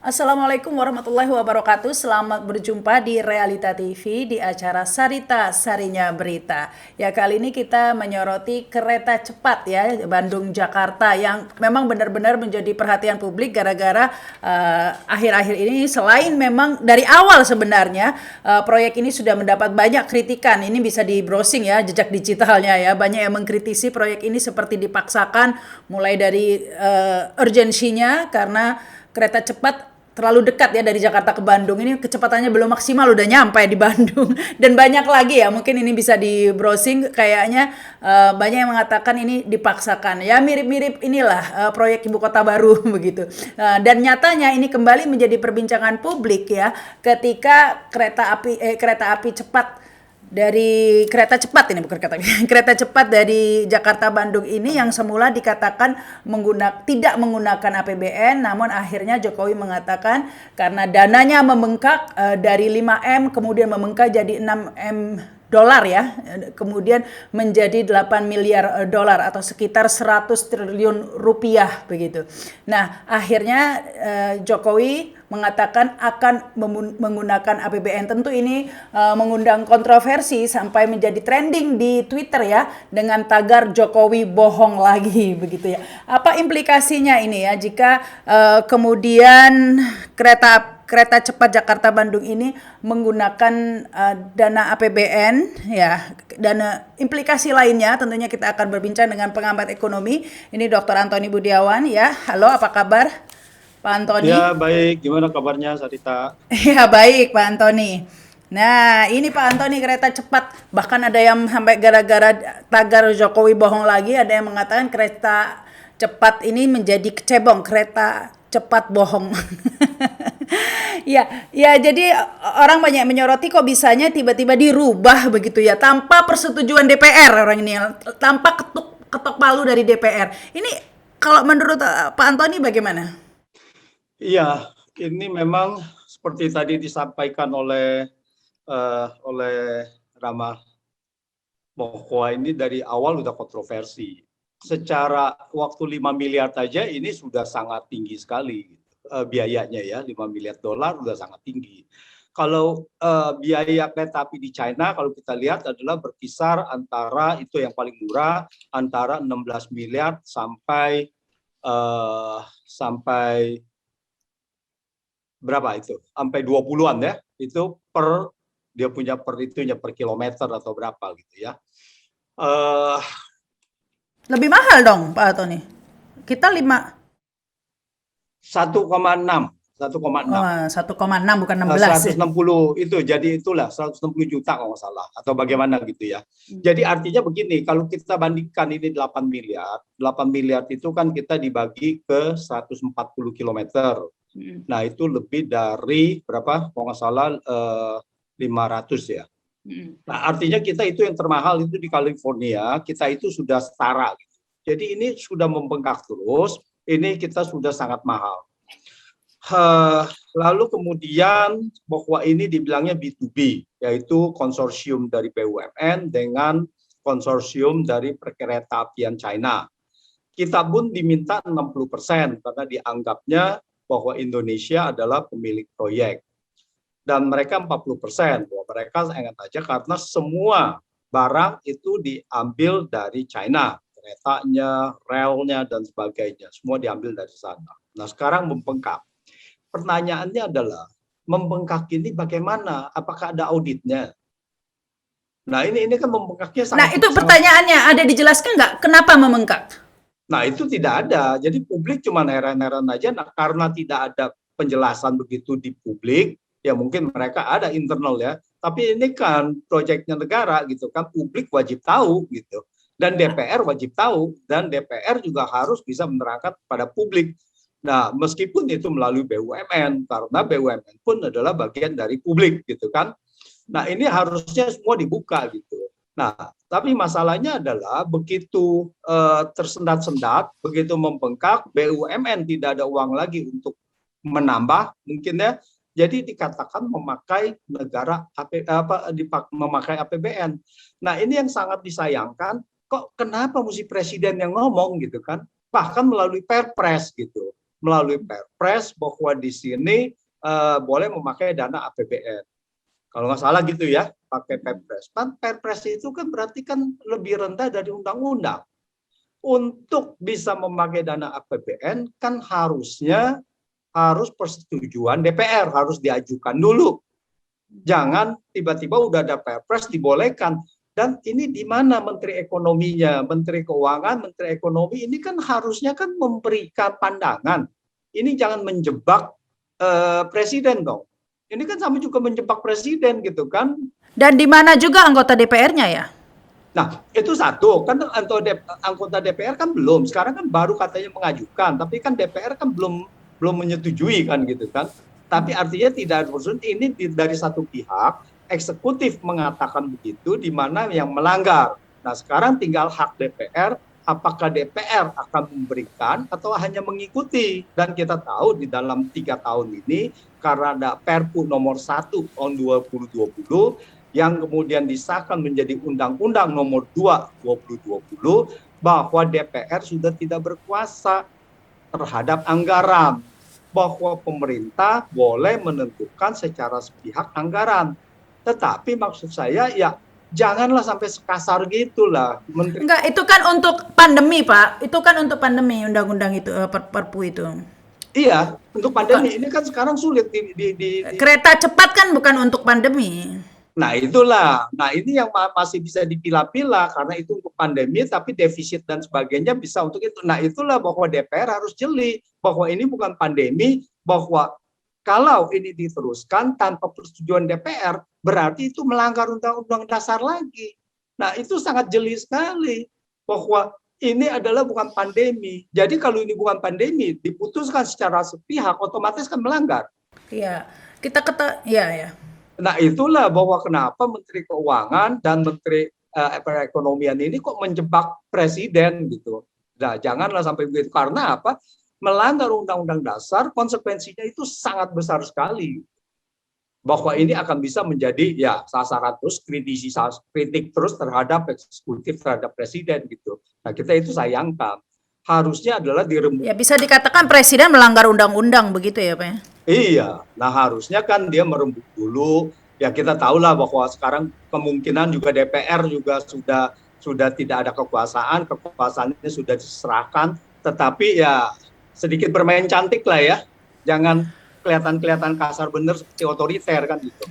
Assalamualaikum warahmatullahi wabarakatuh. Selamat berjumpa di Realita TV di acara Sarita Sarinya Berita. Ya, kali ini kita menyoroti kereta cepat ya Bandung Jakarta yang memang benar-benar menjadi perhatian publik gara-gara akhir-akhir ini, selain memang dari awal sebenarnya proyek ini sudah mendapat banyak kritikan. Ini bisa di browsing ya jejak digitalnya ya. Banyak yang mengkritisi proyek ini seperti dipaksakan, mulai dari urgensinya karena kereta cepat terlalu dekat ya dari Jakarta ke Bandung, ini kecepatannya belum maksimal udah nyampe di Bandung. Dan banyak lagi ya, mungkin ini bisa di browsing, kayaknya banyak yang mengatakan ini dipaksakan ya, mirip-mirip inilah proyek ibu kota baru begitu. Dan nyatanya ini kembali menjadi perbincangan publik ya ketika kereta api cepat dari kereta cepat, ini bukan kereta kereta cepat dari Jakarta Bandung ini yang semula dikatakan tidak menggunakan APBN, namun akhirnya Jokowi mengatakan karena dananya membengkak dari 5M kemudian membengkak jadi 6M dolar ya, kemudian menjadi 8 miliar dolar atau sekitar 100 triliun rupiah begitu. Nah, akhirnya Jokowi mengatakan akan menggunakan APBN. Tentu ini mengundang kontroversi sampai menjadi trending di Twitter ya, dengan tagar Jokowi bohong lagi begitu ya. Apa implikasinya ini ya jika kemudian kereta cepat Jakarta Bandung ini menggunakan dana APBN ya, dan implikasi lainnya tentunya kita akan berbincang dengan pengamat ekonomi ini Dr. Antoni Budiawan ya. Halo, apa kabar Pak Ya, Antoni? baik. Gimana kabarnya, Sarita? Ya, baik Pak Antoni. Nah, ini Pak Antoni, kereta cepat, bahkan ada yang sampai gara-gara tagar Jokowi bohong lagi, ada yang mengatakan kereta cepat ini menjadi kecebong, kereta cepat bohong. Ya, ya, jadi orang banyak menyoroti kok bisanya tiba-tiba dirubah begitu ya tanpa persetujuan DPR, orang ini tanpa ketok palu dari DPR. Ini kalau menurut Pak Antoni bagaimana? Iya, ini memang seperti tadi disampaikan oleh Rama, bahwa ini dari awal udah kontroversi. Secara waktu 5 miliar saja ini sudah sangat tinggi sekali biayanya ya, 5 miliar dolar udah sangat tinggi. Kalau biaya kereta api di China kalau kita lihat adalah berkisar antara, itu yang paling murah, antara 16 miliar sampai berapa itu? Sampai 20-an ya. Itu dia punya per kilometer atau berapa gitu ya. Eh Lebih mahal dong Pak Antoni. Kita 5. 1,6, 1,6. Oh, 1,6 bukan 16 ya. 160 itu, jadi itulah 160 juta kalau nggak salah, atau bagaimana gitu ya. Jadi artinya begini, kalau kita bandingkan ini 8 miliar, 8 miliar itu kan kita dibagi ke 140 kilometer. Nah itu lebih dari berapa, kalau nggak salah 500 ya. Nah artinya kita itu yang termahal itu di California, kita itu sudah setara. Jadi ini sudah membengkak terus, ini kita sudah sangat mahal. Lalu kemudian bahwa ini dibilangnya B2B, yaitu konsorsium dari BUMN dengan konsorsium dari perkeretaapian China. Kita pun diminta 60% karena dianggapnya bahwa Indonesia adalah pemilik proyek. Dan mereka 40%, bahwa mereka ingat aja karena semua barang itu diambil dari China. Keretanya, relnya, dan sebagainya. Semua diambil dari sana. Nah sekarang membengkak. Pertanyaannya adalah, membengkak ini bagaimana? Apakah ada auditnya? Nah ini kan membengkaknya Nah, sangat itu sangat. pertanyaannya, ada dijelaskan nggak kenapa membengkak? Nah itu tidak ada. Jadi publik cuma heran-heran aja. Nah, karena tidak ada penjelasan begitu di publik, ya mungkin mereka ada internal ya. Tapi ini kan proyeknya negara gitu kan, publik wajib tahu gitu. Dan DPR wajib tahu, dan DPR juga harus bisa menerangkan pada publik. Nah, meskipun itu melalui BUMN, karena BUMN pun adalah bagian dari publik gitu kan. Nah, ini harusnya semua dibuka gitu. Nah, tapi masalahnya adalah begitu tersendat-sendat, begitu membengkak, BUMN tidak ada uang lagi untuk menambah mungkin ya. Jadi dikatakan memakai memakai APBN. Nah, ini yang sangat disayangkan. Kok kenapa mesti presiden yang ngomong gitu kan? Bahkan melalui Perpres gitu. melalui Perpres bahwa di sini boleh memakai dana APBN. Kalau nggak salah gitu ya, pakai Perpres. Perpres itu kan berarti kan lebih rendah dari undang-undang. Untuk bisa memakai dana APBN kan harus persetujuan DPR, harus diajukan dulu. Jangan tiba-tiba udah ada Perpres dibolehkan. Dan ini di mana Menteri Ekonominya, Menteri Keuangan, Menteri Ekonomi ini kan harusnya kan memberikan pandangan. Ini jangan menjebak presiden dong. Ini kan sama juga menjebak presiden gitu kan. Dan di mana juga anggota DPR-nya ya? Nah, itu satu, kan anggota DPR kan belum, sekarang kan baru katanya mengajukan, tapi kan DPR kan belum menyetujui kan gitu kan. Tapi artinya tidak maksud ini dari satu pihak, eksekutif mengatakan begitu, di mana yang melanggar. Nah, sekarang tinggal hak DPR, apakah DPR akan memberikan atau hanya mengikuti. Dan kita tahu di dalam 3 tahun ini, karena ada Perpu nomor 1 tahun 2020, yang kemudian disahkan menjadi Undang-Undang nomor 2 2020, bahwa DPR sudah tidak berkuasa terhadap anggaran, bahwa pemerintah boleh menentukan secara sepihak anggaran. Tetapi maksud saya ya janganlah sampai sekasar gitulah. Enggak, itu kan untuk pandemi, Pak. Itu kan untuk pandemi undang-undang itu, Perpu itu. Iya, untuk pandemi ini kan sekarang sulit Kereta cepat kan bukan untuk pandemi. Nah itulah, nah ini yang masih bisa dipilah-pilah karena itu untuk pandemi, tapi defisit dan sebagainya bisa untuk itu. Nah itulah bahwa DPR harus jeli bahwa ini bukan pandemi, bahwa kalau ini diteruskan tanpa persetujuan DPR, berarti itu melanggar Undang-Undang Dasar lagi. Nah itu sangat jeli sekali bahwa ini adalah bukan pandemi. Jadi kalau ini bukan pandemi, diputuskan secara sepihak, otomatis kan melanggar. Iya, ya. Nah itulah bahwa kenapa Menteri Keuangan dan Menteri Perekonomian ini kok menjebak presiden gitu. Nah janganlah sampai begitu, karena apa? Melanggar Undang-Undang Dasar, konsekuensinya itu sangat besar sekali. Bahwa ini akan bisa menjadi ya sasaran terus, kritik terus terhadap eksekutif, terhadap presiden gitu. Nah kita itu sayangkan. Harusnya adalah dirembuk. Ya bisa dikatakan presiden melanggar undang-undang begitu ya, Pak? Iya, nah harusnya kan dia merembuk dulu. Ya kita tahulah bahwa sekarang kemungkinan juga DPR juga sudah tidak ada kekuasaannya sudah diserahkan. Tetapi ya sedikit bermain cantik lah ya, jangan kelihatan kasar bener seperti otoriter kan gitu.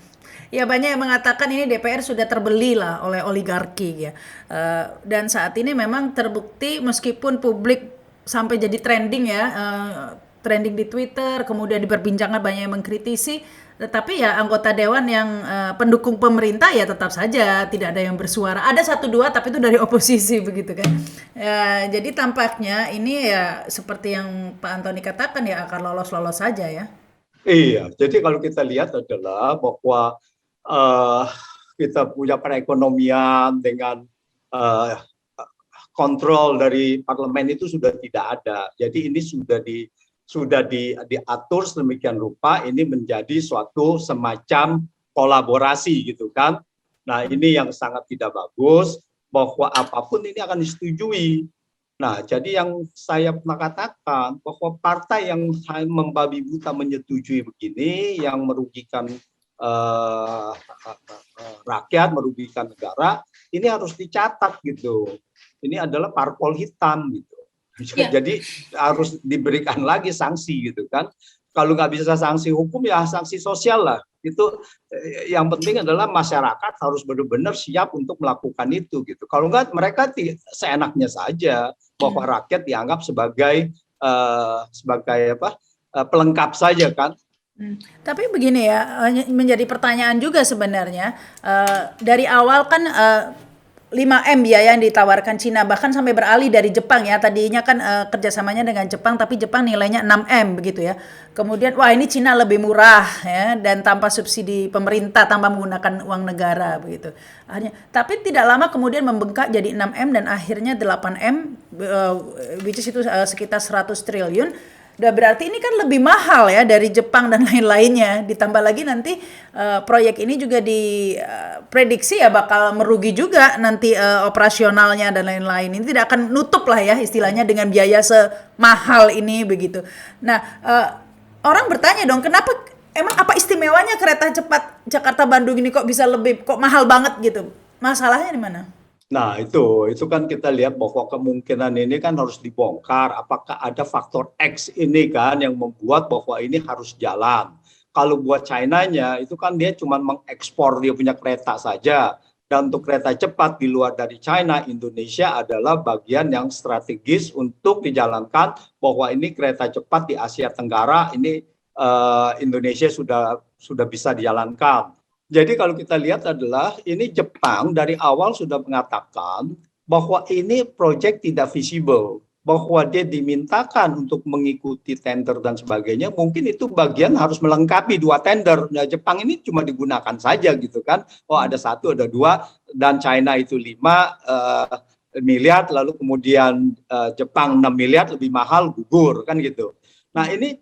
Ya banyak yang mengatakan ini DPR sudah terbeli lah oleh oligarki ya. Dan saat ini memang terbukti meskipun publik sampai jadi trending ya, trending di Twitter, kemudian diperbincangkan banyak yang mengkritisi, tetapi ya anggota dewan yang pendukung pemerintah ya tetap saja tidak ada yang bersuara. Ada 1-2 tapi itu dari oposisi begitu kan. Ya, jadi tampaknya ini ya seperti yang Pak Antoni katakan ya akan lolos-lolos saja ya. Iya, jadi kalau kita lihat adalah bahwa kita punya perekonomian dengan kontrol dari parlemen itu sudah tidak ada. Jadi ini sudah diatur sedemikian rupa, ini menjadi suatu semacam kolaborasi gitu kan. Nah ini yang sangat tidak bagus, bahwa apapun ini akan disetujui. Nah, jadi yang saya pernah katakan bahwa partai yang membabi buta menyetujui begini, yang merugikan rakyat, merugikan negara, ini harus dicatat gitu. Ini adalah parpol hitam gitu. Jadi harus diberikan lagi sanksi gitu kan. Kalau nggak bisa sanksi hukum ya sanksi sosial lah. Itu yang penting adalah masyarakat harus benar-benar siap untuk melakukan itu gitu. Kalau nggak mereka seenaknya saja bahwa rakyat dianggap sebagai pelengkap saja kan. Tapi begini ya, menjadi pertanyaan juga sebenarnya. Dari awal kan 5M biaya yang ditawarkan Cina, bahkan sampai beralih dari Jepang ya. Tadinya kan kerjasamanya dengan Jepang, tapi Jepang nilainya 6M begitu ya. Kemudian wah ini Cina lebih murah ya, dan tanpa subsidi pemerintah, tanpa menggunakan uang negara begitu. Tapi tidak lama kemudian membengkak jadi 6M dan akhirnya 8M, which is itu sekitar 100 triliun. Udah berarti ini kan lebih mahal ya dari Jepang dan lain-lainnya. Ditambah lagi nanti proyek ini juga diprediksi ya bakal merugi juga nanti operasionalnya dan lain-lain. Ini tidak akan nutup lah ya istilahnya dengan biaya semahal ini begitu. Nah, orang bertanya dong, kenapa emang apa istimewanya kereta cepat Jakarta Bandung ini kok bisa kok mahal banget gitu? Masalahnya di mana? Nah, itu kan kita lihat bahwa kemungkinan ini kan harus dibongkar. Apakah ada faktor X ini kan yang membuat bahwa ini harus jalan. Kalau buat China-nya, itu kan dia cuma mengekspor dia punya kereta saja. Dan untuk kereta cepat di luar dari China, Indonesia adalah bagian yang strategis untuk dijalankan bahwa ini kereta cepat di Asia Tenggara, ini Indonesia sudah bisa dijalankan. Jadi kalau kita lihat adalah ini Jepang dari awal sudah mengatakan bahwa ini proyek tidak visible, bahwa dia dimintakan untuk mengikuti tender dan sebagainya, mungkin itu bagian harus melengkapi 2 tender. Nah, Jepang ini cuma digunakan saja gitu kan. Oh, ada 1, ada 2, dan China itu 5 miliar, lalu kemudian Jepang 6 miliar, lebih mahal, gugur kan gitu. Nah, ini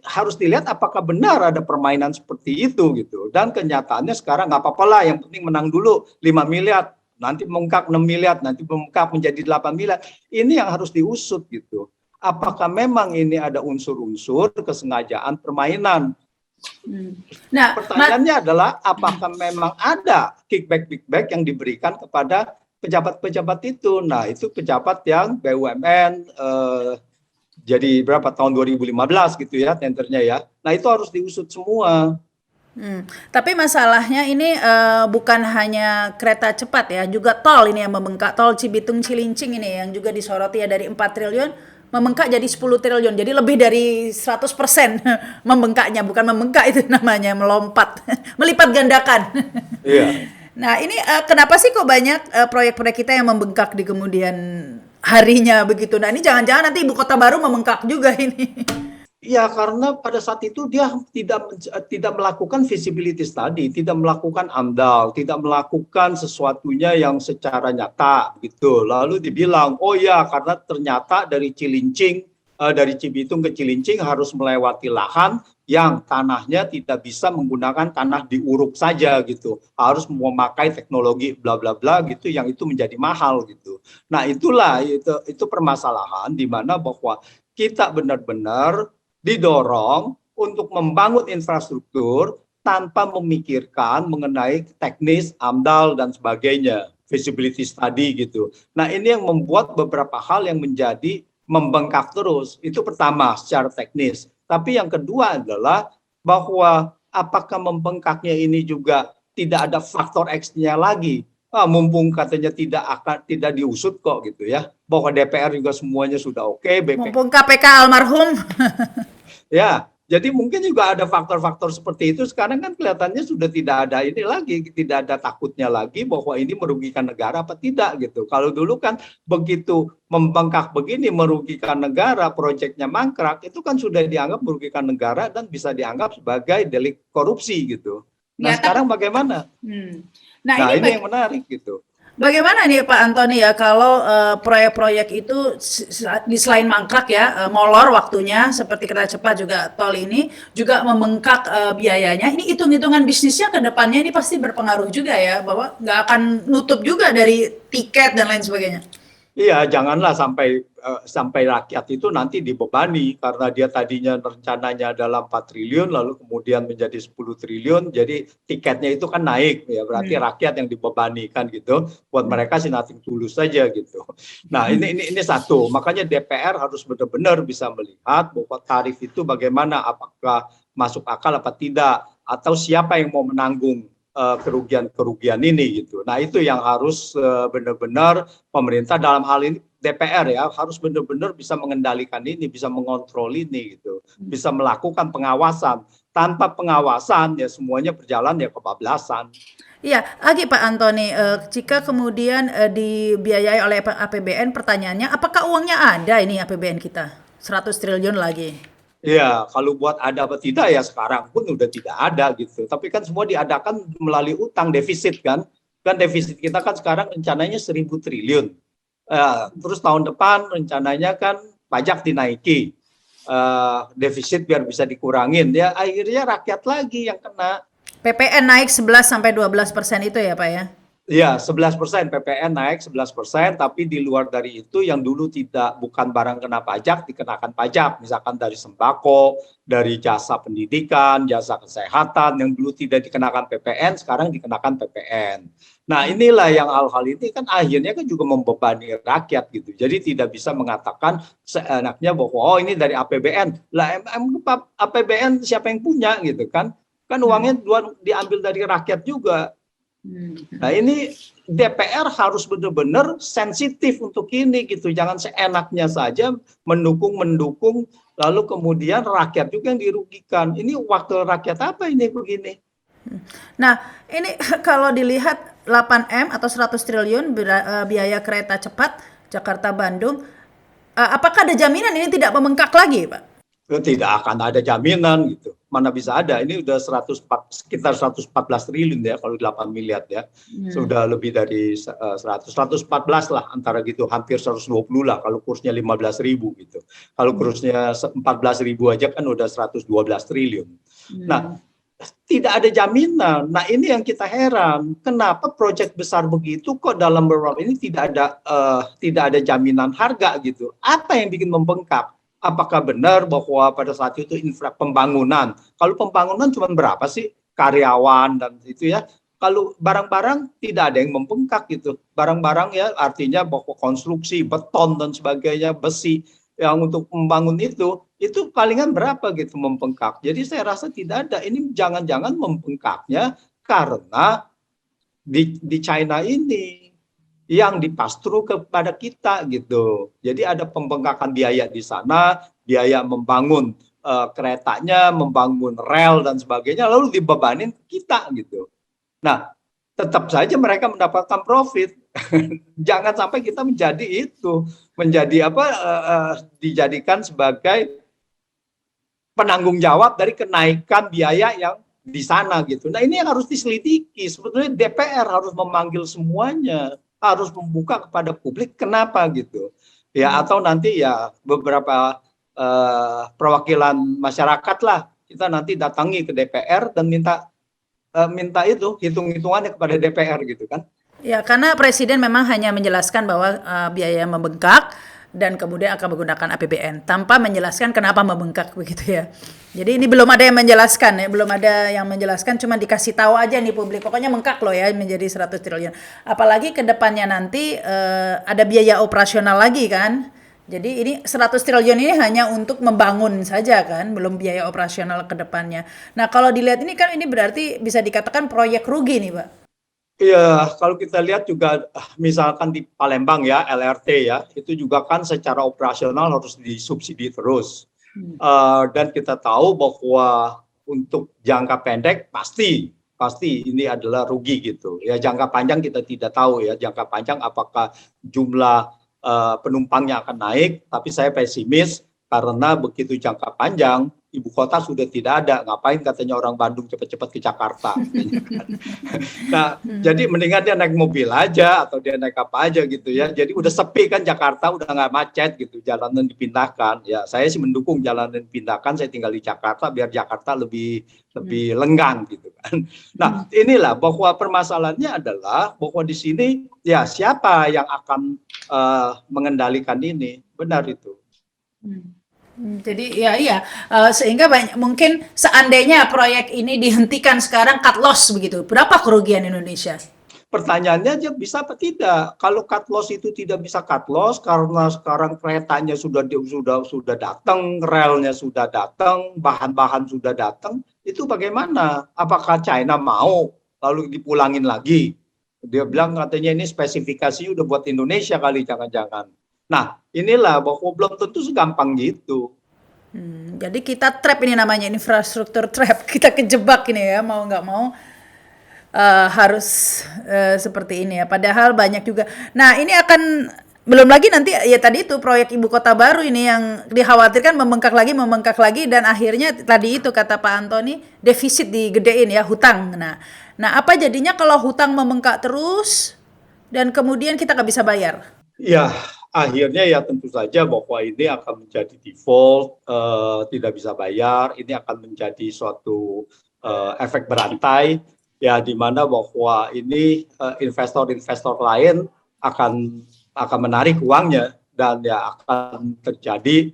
harus dilihat apakah benar ada permainan seperti itu gitu. Dan kenyataannya sekarang nggak apa-apa lah, yang penting menang dulu 5 miliar, nanti membengkak 6 miliar, nanti membengkak menjadi 8 miliar. Ini yang harus diusut gitu. Apakah memang ini ada unsur-unsur kesengajaan permainan? Nah, pertanyaannya adalah apakah memang ada kickback yang diberikan kepada pejabat-pejabat itu? Nah, itu pejabat yang BUMN, jadi berapa tahun 2015 gitu ya tendernya ya. Nah, itu harus diusut semua. Tapi masalahnya ini bukan hanya kereta cepat ya, juga tol ini yang membengkak. Tol Cibitung Cilincing ini yang juga disoroti ya, dari 4 triliun membengkak jadi 10 triliun. Jadi lebih dari 100% membengkaknya, bukan membengkak itu namanya, melompat, melipat gandakan. Iya. Nah, ini kenapa sih kok banyak proyek-proyek kita yang membengkak di kemudian harinya begitu? Nah, ini jangan-jangan nanti ibu kota baru membengkak juga ini. Ya, karena pada saat itu dia tidak melakukan feasibility study, tidak melakukan AMDAL, tidak melakukan sesuatunya yang secara nyata gitu. Lalu dibilang, oh ya, karena ternyata dari Cibitung ke Cilincing harus melewati lahan yang tanahnya tidak bisa menggunakan tanah diuruk saja gitu, harus memakai teknologi bla bla bla gitu, yang itu menjadi mahal gitu. Nah, itulah itu permasalahan di mana bahwa kita benar-benar didorong untuk membangun infrastruktur tanpa memikirkan mengenai teknis, AMDAL dan sebagainya, feasibility study gitu. Nah, ini yang membuat beberapa hal yang menjadi membengkak terus. Itu pertama secara teknis. Tapi yang kedua adalah bahwa apakah membengkaknya ini juga tidak ada faktor X-nya lagi. Mumpung katanya tidak diusut kok gitu ya. Bahwa DPR juga semuanya sudah oke, Mumpung KPK almarhum. Ya, jadi mungkin juga ada faktor-faktor seperti itu. Sekarang kan kelihatannya sudah tidak ada ini lagi, tidak ada takutnya lagi bahwa ini merugikan negara apa tidak gitu. Kalau dulu kan begitu membengkak begini merugikan negara, proyeknya mangkrak, itu kan sudah dianggap merugikan negara dan bisa dianggap sebagai delik korupsi gitu. Nah, Ya, sekarang bagaimana? nah Nah, ini ini yang menarik gitu. bagaimana nih Pak Antoni ya, kalau proyek-proyek itu di selain mangkrak ya, molor waktunya seperti kereta cepat, juga tol ini juga membengkak biayanya. Ini hitung-hitungan bisnisnya ke depannya ini pasti berpengaruh juga ya, bahwa nggak akan nutup juga dari tiket dan lain sebagainya. Iya, janganlah sampai rakyat itu nanti dibebani karena dia tadinya rencananya adalah 4 triliun lalu kemudian menjadi 10 triliun, jadi tiketnya itu kan naik ya, berarti rakyat yang dibebani kan gitu. Buat mereka sih nothing tulus saja gitu. Nah, ini satu. Makanya DPR harus benar-benar bisa melihat bahwa tarif itu bagaimana, apakah masuk akal apa tidak, atau siapa yang mau menanggung kerugian ini gitu. Nah, itu yang harus benar-benar pemerintah dalam hal ini DPR ya harus benar-benar bisa mengendalikan ini, bisa mengontrol ini gitu, bisa melakukan pengawasan. Tanpa pengawasan ya semuanya berjalan ya kebablasan. Iya, lagi Pak Antoni, jika kemudian dibiayai oleh APBN, pertanyaannya apakah uangnya ada ini APBN kita? 100 triliun lagi. Ya, kalau buat ada apa tidak ya sekarang pun udah tidak ada gitu. Tapi kan semua diadakan melalui utang, defisit kan. Kan defisit kita kan sekarang rencananya 1.000 triliun. Terus tahun depan rencananya kan pajak dinaiki. defisit biar bisa dikurangin. Ya akhirnya rakyat lagi yang kena. PPN naik 11-12% itu ya Pak ya? Ya, 11%, PPN naik 11%, tapi di luar dari itu yang dulu bukan barang kena pajak, dikenakan pajak. Misalkan dari sembako, dari jasa pendidikan, jasa kesehatan, yang dulu tidak dikenakan PPN, sekarang dikenakan PPN. Nah, inilah yang hal-hal ini kan akhirnya kan juga membebani rakyat gitu. Jadi tidak bisa mengatakan seenaknya bahwa oh ini dari APBN. Lah, APBN siapa yang punya gitu kan? Kan uangnya diambil dari rakyat juga. Nah ini DPR harus benar-benar sensitif untuk ini gitu, jangan seenaknya saja mendukung lalu kemudian rakyat juga yang dirugikan. Ini wakil rakyat apa ini begini? Nah, ini kalau dilihat 8M atau 100 triliun biaya kereta cepat Jakarta-Bandung, apakah ada jaminan ini tidak membengkak lagi, Pak? Tidak akan ada jaminan gitu. Mana bisa ada? Ini udah sekitar 114 triliun ya kalau 8 miliar ya. Sudah lebih dari 114 lah antara gitu, hampir 120 lah kalau kursnya 15.000 gitu. Kalau kursnya 14.000 aja kan udah 112 triliun. Nah, tidak ada jaminan. Nah, ini yang kita heran. Kenapa proyek besar begitu kok dalam beberapa ini tidak ada jaminan harga gitu. Apa yang bikin membengkak? Apakah benar bahwa pada saat itu pembangunan, kalau pembangunan cuma berapa sih karyawan dan itu ya, kalau barang-barang tidak ada yang membengkak gitu, barang-barang ya artinya bahwa konstruksi, beton dan sebagainya, besi yang untuk membangun itu palingan berapa gitu membengkak. Jadi saya rasa tidak ada, ini jangan-jangan membengkaknya karena di China ini yang dipastru kepada kita gitu. Jadi ada pembengkakan biaya di sana, biaya membangun keretanya, membangun rel dan sebagainya, lalu dibebanin ke kita gitu. Nah, tetap saja mereka mendapatkan profit. Jangan sampai kita dijadikan sebagai penanggung jawab dari kenaikan biaya yang di sana gitu. Nah, ini yang harus diselidiki. Sebetulnya DPR harus memanggil semuanya, harus membuka kepada publik kenapa gitu ya, atau nanti ya beberapa perwakilan masyarakat lah kita nanti datangi ke DPR dan minta itu hitung-hitungannya kepada DPR gitu kan ya. Karena Presiden memang hanya menjelaskan bahwa biaya membengkak dan kemudian akan menggunakan APBN tanpa menjelaskan kenapa membengkak begitu ya. Jadi ini belum ada yang menjelaskan ya, belum ada yang menjelaskan, cuma dikasih tahu aja nih publik. Pokoknya bengkak loh ya menjadi 100 triliun. Apalagi ke depannya nanti ada biaya operasional lagi kan. Jadi ini 100 triliun ini hanya untuk membangun saja kan, belum biaya operasional ke depannya. Nah, kalau dilihat ini kan ini berarti bisa dikatakan proyek rugi nih, Pak. Iya, kalau kita lihat juga misalkan di Palembang ya, LRT ya, itu juga kan secara operasional harus disubsidi terus. Dan kita tahu bahwa untuk jangka pendek pasti ini adalah rugi gitu. Ya jangka panjang kita tidak tahu ya, jangka panjang apakah jumlah penumpangnya akan naik, tapi saya pesimis karena begitu jangka panjang ibu kota sudah tidak ada, ngapain katanya orang Bandung cepat-cepat ke Jakarta. Nah, jadi mendingan dia naik mobil aja atau dia naik apa aja gitu ya. Jadi udah sepi kan Jakarta, udah nggak macet gitu, jalanan dipindahkan. Ya saya sih mendukung jalanan dipindahkan, saya tinggal di Jakarta biar Jakarta lebih lenggang gitu kan. Nah, inilah bahwa permasalahannya adalah bahwa di sini ya siapa yang akan mengendalikan ini, benar itu. Jadi ya iya, sehingga mungkin seandainya proyek ini dihentikan sekarang cut loss begitu, berapa kerugian Indonesia? Pertanyaannya aja bisa apa tidak? Kalau cut loss itu tidak bisa cut loss karena sekarang keretanya sudah datang, relnya sudah datang, bahan-bahan sudah datang, itu bagaimana? Apakah China mau lalu dipulangin lagi? Dia bilang katanya ini spesifikasi udah buat Indonesia kali, jangan-jangan. Nah, inilah bahwa belum tentu segampang gitu. Jadi kita trap, ini namanya infrastruktur trap. Kita kejebak ini ya, mau nggak mau harus seperti ini ya. Padahal banyak juga. Nah, ini akan belum lagi nanti ya tadi itu proyek ibu kota baru ini yang dikhawatirkan membengkak lagi dan akhirnya tadi itu kata Pak Antoni defisit digedein ya, hutang. Nah apa jadinya kalau hutang membengkak terus dan kemudian kita nggak bisa bayar? Ya, akhirnya ya tentu saja bahwa ini akan menjadi default, tidak bisa bayar, ini akan menjadi suatu efek berantai, ya di mana bahwa ini investor-investor lain akan menarik uangnya dan ya akan terjadi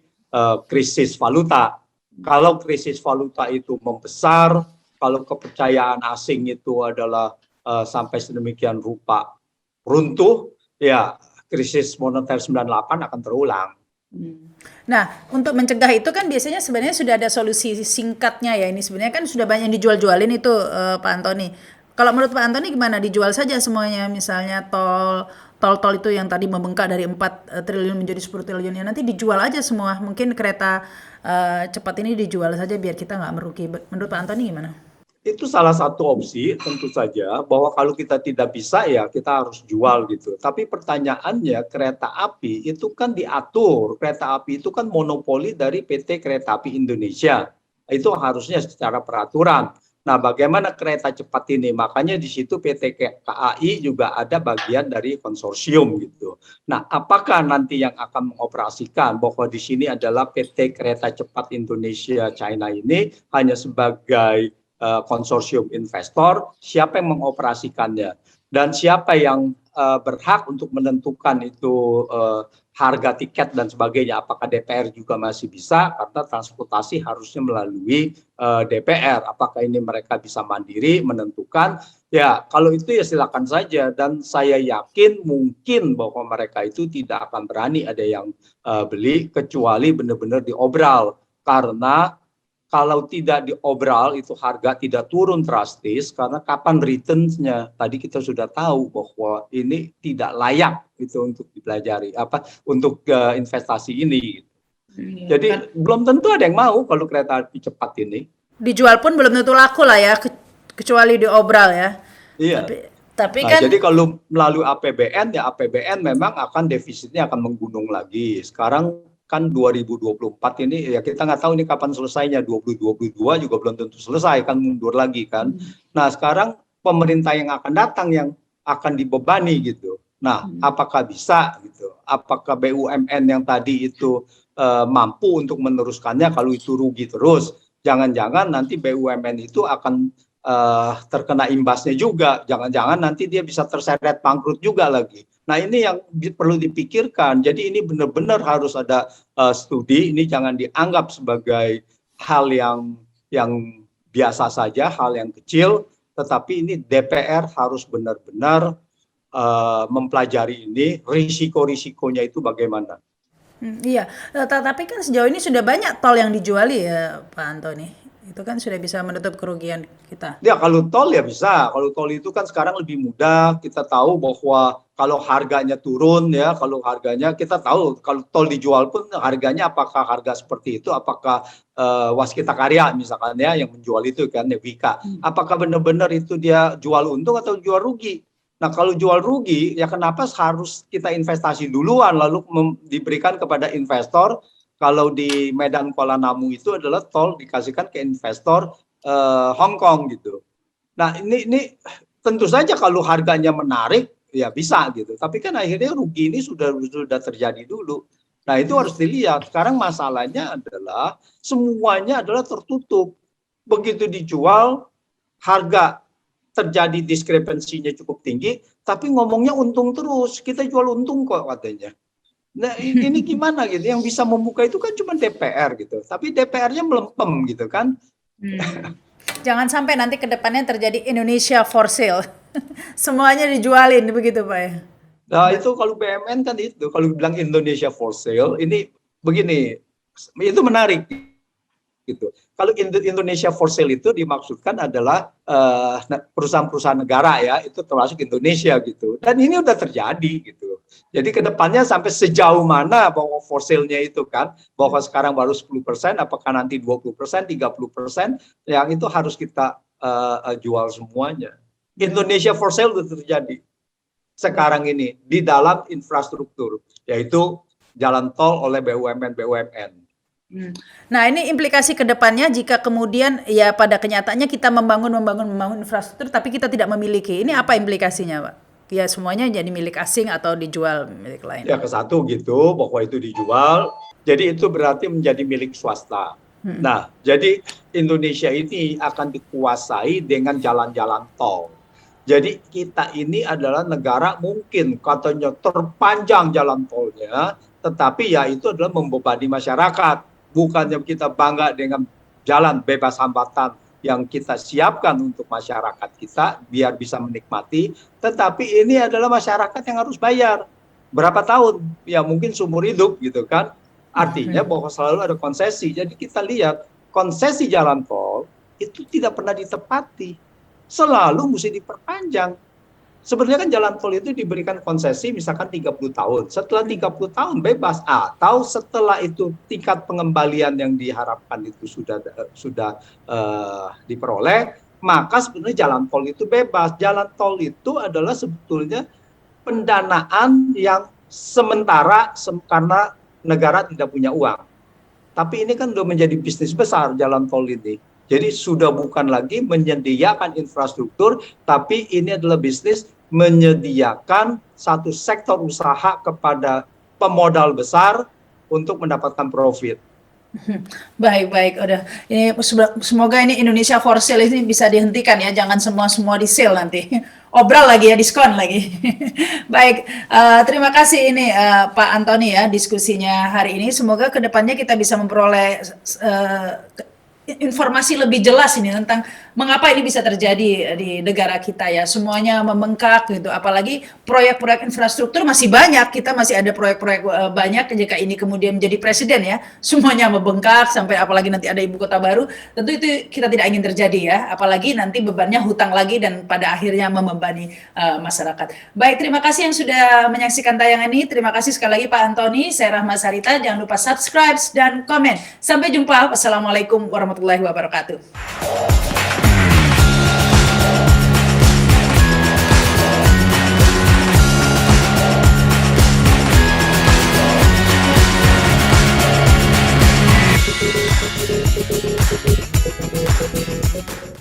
krisis valuta. Kalau krisis valuta itu membesar, kalau kepercayaan asing itu adalah sampai sedemikian rupa runtuh, ya krisis moneter 98 akan terulang. Nah, untuk mencegah itu kan biasanya sebenarnya sudah ada solusi singkatnya ya. Ini sebenarnya kan sudah banyak dijual-jualin itu Pak Antoni. Kalau menurut Pak Antoni gimana? Dijual saja semuanya, misalnya tol itu yang tadi membengkak dari 4 triliun menjadi 10 triliun ya, nanti dijual aja semua. Mungkin kereta cepat ini dijual saja biar kita nggak merugi. Menurut Pak Antoni gimana? Itu salah satu opsi, tentu saja bahwa kalau kita tidak bisa ya kita harus jual gitu. Tapi pertanyaannya, kereta api itu kan diatur, kereta api itu kan monopoli dari PT Kereta Api Indonesia. Itu harusnya secara peraturan. Nah, bagaimana kereta cepat ini? Makanya di situ PT KAI juga ada bagian dari konsorsium gitu. Nah, apakah nanti yang akan mengoperasikan bahwa di sini adalah PT Kereta Cepat Indonesia China ini hanya sebagai konsorsium investor, siapa yang mengoperasikannya dan siapa yang berhak untuk menentukan itu harga tiket dan sebagainya, apakah DPR juga masih bisa, karena transportasi harusnya melalui DPR, apakah ini mereka bisa mandiri menentukan, ya kalau itu ya silakan saja, dan saya yakin mungkin bahwa mereka itu tidak akan berani ada yang beli kecuali benar-benar diobral, karena kalau tidak diobral itu harga tidak turun drastis, karena kapan returns-nya tadi kita sudah tahu bahwa ini tidak layak itu untuk dipelajari untuk investasi ini. Jadi belum tentu ada yang mau kalau kereta api cepat ini. Dijual pun belum tentu laku lah ya, kecuali diobral ya. Iya. Tapi Nah, kan jadi kalau melalui APBN ya APBN memang akan defisitnya akan menggunung lagi. Sekarang kan 2024 ini ya kita nggak tahu ini kapan selesainya, 2022 juga belum tentu selesai, kan mundur lagi kan. Nah, sekarang pemerintah yang akan datang yang akan dibebani gitu. Nah, apakah bisa gitu? Apakah BUMN yang tadi itu mampu untuk meneruskannya kalau itu rugi terus? Jangan-jangan nanti BUMN itu akan terkena imbasnya juga. Jangan-jangan nanti dia bisa terseret bangkrut juga lagi. Nah, ini yang perlu dipikirkan. Jadi ini benar-benar harus ada studi. Ini jangan dianggap sebagai hal yang biasa saja, hal yang kecil. Tetapi ini DPR harus benar-benar mempelajari ini, risiko-risikonya itu bagaimana. Iya, tapi kan sejauh ini sudah banyak tol yang dijuali ya Pak Antoni. Itu kan sudah bisa menutup kerugian kita. Ya kalau tol ya bisa. Kalau tol itu kan sekarang lebih mudah. Kita tahu bahwa kalau harganya turun ya, kalau harganya kita tahu kalau tol dijual pun harganya apakah harga seperti itu, apakah Waskita Karya misalkan ya yang menjual itu kan ya Wika. Apakah benar-benar itu dia jual untung atau jual rugi? Nah, kalau jual rugi ya kenapa harus kita investasi duluan lalu diberikan kepada investor? Kalau di Medan Kuala Namu itu adalah tol dikasihkan ke investor Hong Kong gitu. Nah, ini tentu saja kalau harganya menarik ya bisa gitu. Tapi kan akhirnya rugi ini sudah terjadi dulu. Nah, itu harus dilihat. Sekarang masalahnya adalah semuanya adalah tertutup. Begitu dijual harga terjadi diskrepensinya cukup tinggi, tapi ngomongnya untung terus. Kita jual untung kok katanya. Nah, ini gimana gitu? Yang bisa membuka itu kan cuma DPR gitu. Tapi DPR-nya melempem gitu kan. Jangan sampai nanti ke depannya terjadi Indonesia for sale. Semuanya dijualin begitu Pak ya. Nah, itu kalau BUMN kan itu. Kalau bilang Indonesia for sale, ini begini. Itu menarik gitu. Kalau Indonesia for sale itu dimaksudkan adalah perusahaan-perusahaan negara ya, itu termasuk Indonesia gitu. Dan ini udah terjadi gitu. Jadi kedepannya sampai sejauh mana bahwa for sale-nya itu kan, bahwa sekarang baru 10%, apakah nanti 20%, 30%, yang itu harus kita jual semuanya. Indonesia for sale sudah terjadi sekarang ini di dalam infrastruktur, yaitu jalan tol oleh BUMN. Nah, ini implikasi ke depannya jika kemudian ya pada kenyataannya kita membangun infrastruktur tapi kita tidak memiliki. Ini apa implikasinya, Pak? ya semuanya jadi milik asing atau dijual milik lain. Ya ke satu gitu, bahwa itu dijual, jadi itu berarti menjadi milik swasta. Nah, jadi Indonesia ini akan dikuasai dengan jalan-jalan tol. Jadi kita ini adalah negara mungkin katanya terpanjang jalan tolnya, tetapi ya itu adalah membebani masyarakat. Bukannya kita bangga dengan jalan bebas hambatan yang kita siapkan untuk masyarakat kita biar bisa menikmati, tetapi ini adalah masyarakat yang harus bayar. Berapa tahun? Ya mungkin seumur hidup gitu kan. Artinya bahwa selalu ada konsesi. Jadi kita lihat konsesi jalan tol itu tidak pernah ditepati. Selalu mesti diperpanjang. Sebenarnya kan jalan tol itu diberikan konsesi misalkan 30 tahun. Setelah 30 tahun bebas, atau setelah itu tingkat pengembalian yang diharapkan itu sudah diperoleh, maka sebenarnya jalan tol itu bebas. Jalan tol itu adalah sebetulnya pendanaan yang sementara karena negara tidak punya uang. Tapi ini kan sudah menjadi bisnis besar jalan tol ini. Jadi sudah bukan lagi menyediakan infrastruktur, tapi ini adalah bisnis menyediakan satu sektor usaha kepada pemodal besar untuk mendapatkan profit. Baik, udah. Ini semoga ini Indonesia for sale ini bisa dihentikan ya, jangan semua di sale nanti. Obral lagi ya, diskon lagi. Baik, terima kasih ini Pak Antoni ya diskusinya hari ini. Semoga kedepannya kita bisa memperoleh informasi lebih jelas ini tentang mengapa ini bisa terjadi di negara kita ya, semuanya membengkak gitu, apalagi proyek-proyek infrastruktur masih banyak, kita masih ada proyek-proyek banyak, jika ini kemudian menjadi presiden ya, semuanya membengkak sampai apalagi nanti ada ibu kota baru, tentu itu kita tidak ingin terjadi ya, apalagi nanti bebannya hutang lagi dan pada akhirnya membebani masyarakat. Baik, terima kasih yang sudah menyaksikan tayangan ini, terima kasih sekali lagi Pak Antoni, saya Rahma Sarita, jangan lupa subscribe dan komen. Sampai jumpa, wassalamualaikum warahmatullahi wabarakatuh.